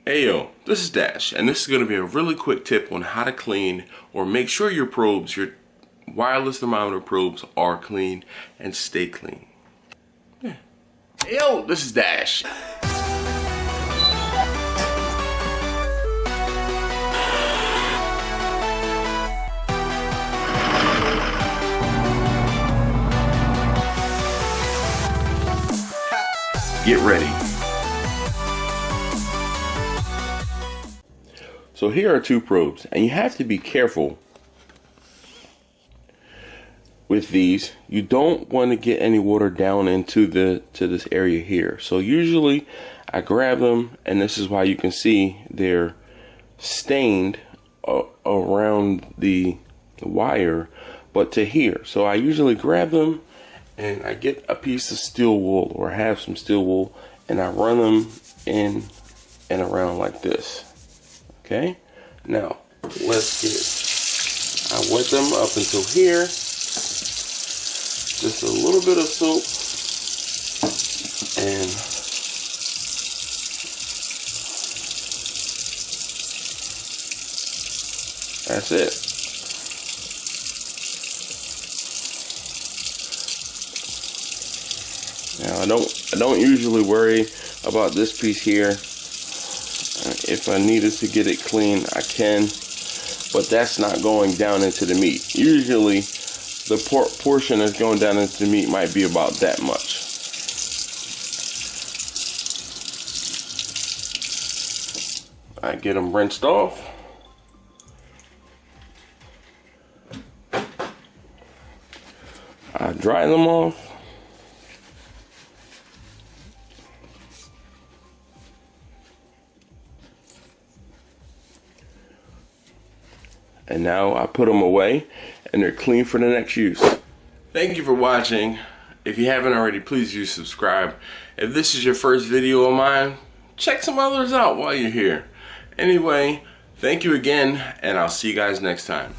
Hey yo, this is Dash, and this is going to be a really quick tip on how to clean or make sure your probes, your wireless thermometer probes, are clean and stay clean. Yeah. Hey yo, this is Dash. Get ready. So here are two probes, and you have to be careful with these. You don't want to get any water down into this area here. So usually I grab them, and this is why you can see they're stained around the wire, but to here. So I usually grab them and I get a piece of steel wool, or have some steel wool, and I run them in and around like this. Okay, now I wet them up until here. Just a little bit of soap, and that's it. Now I don't usually worry about this piece here. If I needed to get it clean, I can, but that's not going down into the meat. Usually the portion that's going down into the meat might be about that much. I get them rinsed off. I dry them off. And now I put them away, and they're clean for the next use. Thank you for watching. If you haven't already, please do subscribe. If this is your first video of mine, check some others out while you're here. Anyway, thank you again, and I'll see you guys next time.